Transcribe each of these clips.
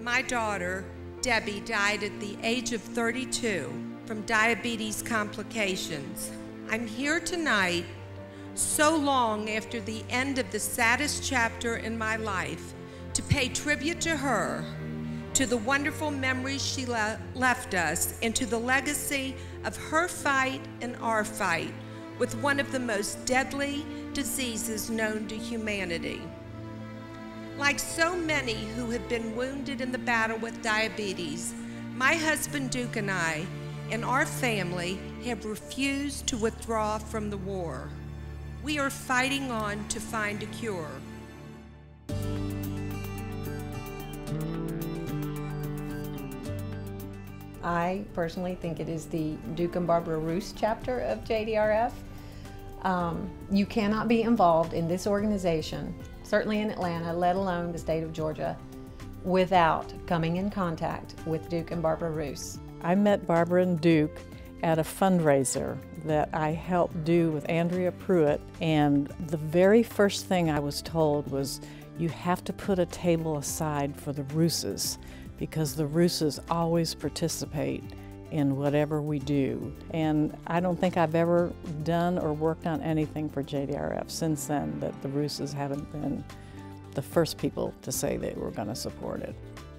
My daughter, Debbie, died at the age of 32 from diabetes complications. I'm here tonight, so long after the end of the saddest chapter in my life, to pay tribute to her, to the wonderful memories she left us, and to the legacy of her fight and our fight with one of the most deadly diseases known to humanity. Like so many who have been wounded in the battle with diabetes, my husband Duke and I and our family have refused to withdraw from the war. We are fighting on to find a cure. I personally think it is the Duke and Barbara Roos chapter of JDRF. You cannot be involved in this organization, certainly in Atlanta, let alone the state of Georgia, without coming in contact with Duke and Barbara Roos. I met Barbara and Duke at a fundraiser that I helped do with Andrea Pruitt, and the very first thing I was told was, you have to put a table aside for the Rooses, because the Rooses always participate in whatever we do. And I don't think I've ever done or worked on anything for JDRF since then that the Rooses haven't been the first people to say they were going to support it.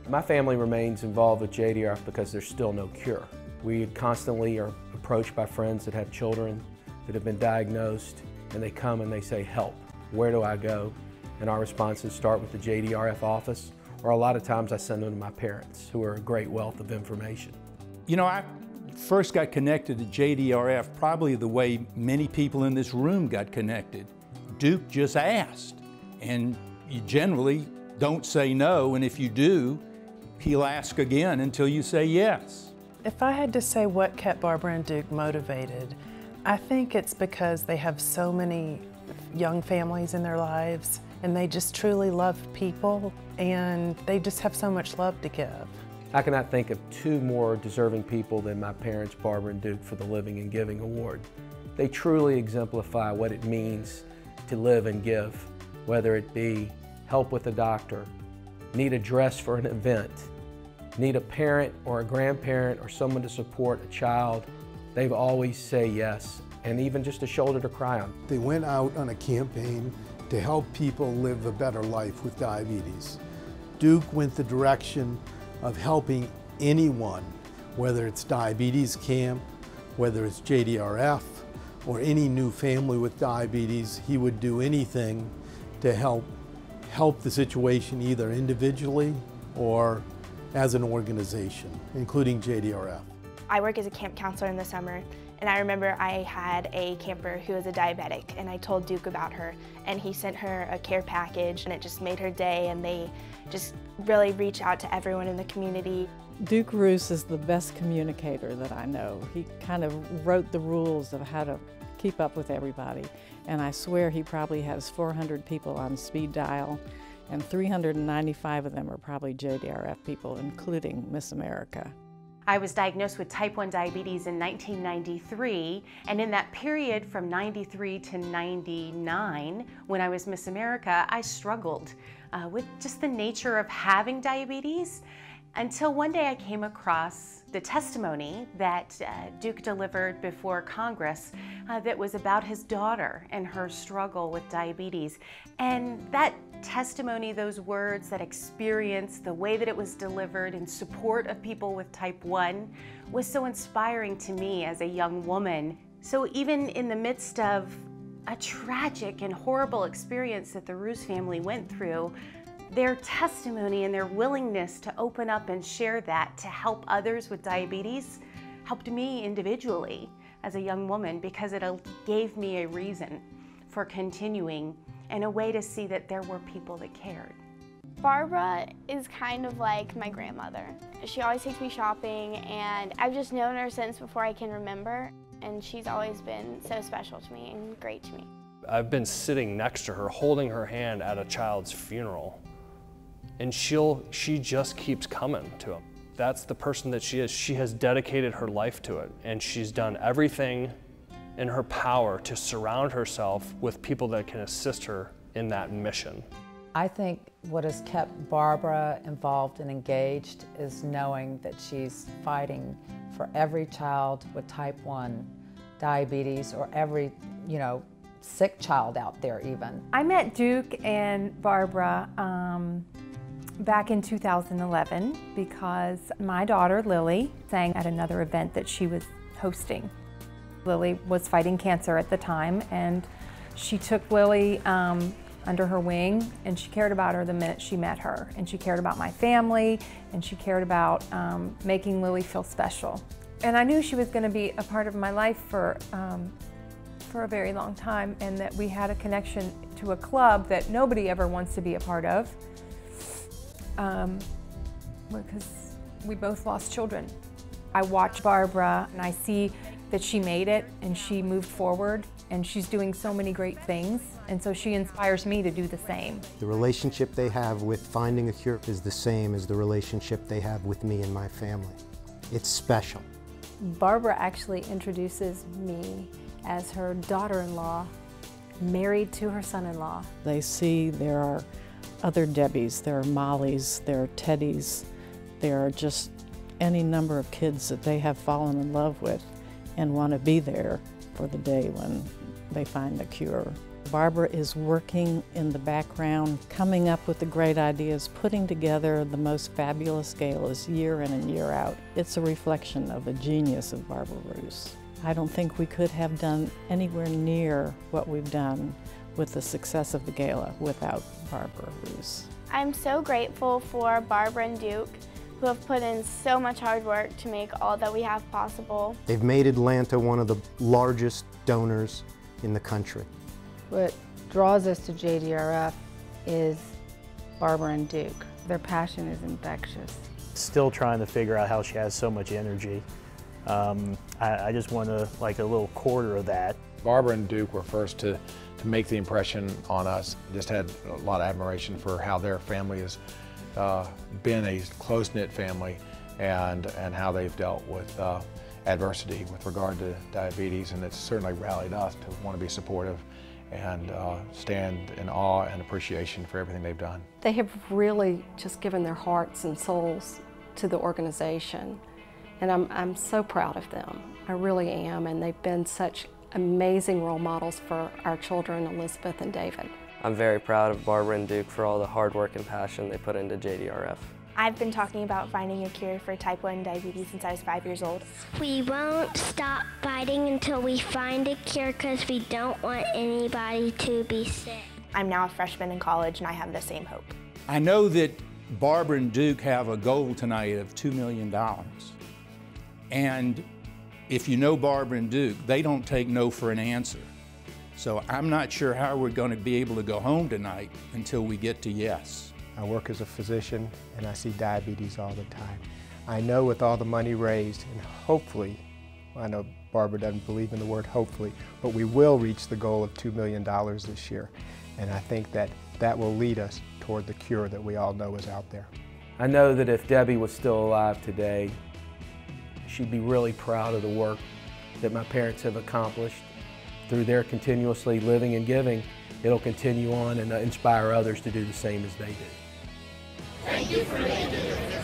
My family remains involved with JDRF because there's still no cure. We constantly are approached by friends that have children that have been diagnosed, and they come and they say, help, where do I go? And our responses start with the JDRF office, or a lot of times I send them to my parents, who are a great wealth of information. You know, I first got connected to JDRF probably the way many people in this room got connected. Duke just asked, and you generally don't say no, and if you do, he'll ask again until you say yes. If I had to say what kept Barbara and Duke motivated, I think it's because they have so many young families in their lives, and they just truly love people, and they just have so much love to give. I cannot think of two more deserving people than my parents, Barbara and Duke, for the Living and Giving Award. They truly exemplify what it means to live and give, whether it be help with a doctor, need a dress for an event, need a parent or a grandparent or someone to support a child. They've always say yes, and even just a shoulder to cry on. They went out on a campaign to help people live a better life with diabetes. Duke went the direction of helping anyone, whether it's diabetes camp, whether it's JDRF, or any new family with diabetes. He would do anything to help the situation, either individually or as an organization, including JDRF. I work as a camp counselor in the summer, and I remember I had a camper who was a diabetic, and I told Duke about her, and he sent her a care package, and it just made her day, and they just really reach out to everyone in the community. Duke Roos is the best communicator that I know. He kind of wrote the rules of how to keep up with everybody, and I swear he probably has 400 people on speed dial, and 395 of them are probably JDRF people, including Miss America. I was diagnosed with type 1 diabetes in 1993, and in that period from 93 to 99, when I was Miss America, I struggled with just the nature of having diabetes, until one day I came across the testimony that Duke delivered before Congress that was about his daughter and her struggle with diabetes. And that testimony, those words, that experience, the way that it was delivered in support of people with type 1 was so inspiring to me as a young woman. So even in the midst of a tragic and horrible experience that the Roos family went through, their testimony and their willingness to open up and share that to help others with diabetes helped me individually as a young woman, because it gave me a reason for continuing and a way to see that there were people that cared. Barbara is kind of like my grandmother. She always takes me shopping, and I've just known her since before I can remember, and she's always been so special to me and great to me. I've been sitting next to her, holding her hand at a child's funeral, and she just keeps coming to him. That's the person that she is. She has dedicated her life to it, and she's done everything in her power to surround herself with people that can assist her in that mission. I think what has kept Barbara involved and engaged is knowing that she's fighting for every child with type 1 diabetes, or every, sick child out there even. I met Duke and Barbara back in 2011 because my daughter Lily sang at another event that she was hosting. Lily was fighting cancer at the time, and she took Lily under her wing, and she cared about her the minute she met her. And she cared about my family, and she cared about making Lily feel special. And I knew she was going to be a part of my life for a very long time, and that we had a connection to a club that nobody ever wants to be a part of, because we both lost children. I watch Barbara and I see that she made it and she moved forward, and she's doing so many great things, and so she inspires me to do the same. The relationship they have with finding a cure is the same as the relationship they have with me and my family. It's special. Barbara actually introduces me as her daughter-in-law, married to her son-in-law. They see there are other Debbies, there are Mollys, there are Teddys, there are just any number of kids that they have fallen in love with and want to be there for the day when they find the cure. Barbara is working in the background, coming up with the great ideas, putting together the most fabulous galas year in and year out. It's a reflection of the genius of Barbara Roos. I don't think we could have done anywhere near what we've done with the success of the gala without Barbara Roos. I'm so grateful for Barbara and Duke, who have put in so much hard work to make all that we have possible. They've made Atlanta one of the largest donors in the country. What draws us to JDRF is Barbara and Duke. Their passion is infectious. Still trying to figure out how she has so much energy. I just want a little quarter of that. Barbara and Duke were first to make the impression on us. Just had a lot of admiration for how their family has been a close-knit family, and how they've dealt with adversity with regard to diabetes, and it's certainly rallied us to want to be supportive and stand in awe and appreciation for everything they've done. They have really just given their hearts and souls to the organization, and I'm so proud of them. I really am, and they've been such amazing role models for our children, Elizabeth and David. I'm very proud of Barbara and Duke for all the hard work and passion they put into JDRF. I've been talking about finding a cure for type 1 diabetes since I was 5 years old. We won't stop fighting until we find a cure, because we don't want anybody to be sick. I'm now a freshman in college, and I have the same hope. I know that Barbara and Duke have a goal tonight of $2 million. And if you know Barbara and Duke, they don't take no for an answer. So I'm not sure how we're going to be able to go home tonight until we get to yes. I work as a physician, and I see diabetes all the time. I know with all the money raised, and hopefully, I know Barbara doesn't believe in the word hopefully, but we will reach the goal of $2 million this year. And I think that that will lead us toward the cure that we all know is out there. I know that if Debbie was still alive today, she'd be really proud of the work that my parents have accomplished. Through their continuously living and giving, it'll continue on and inspire others to do the same as they did. Thank you for making it.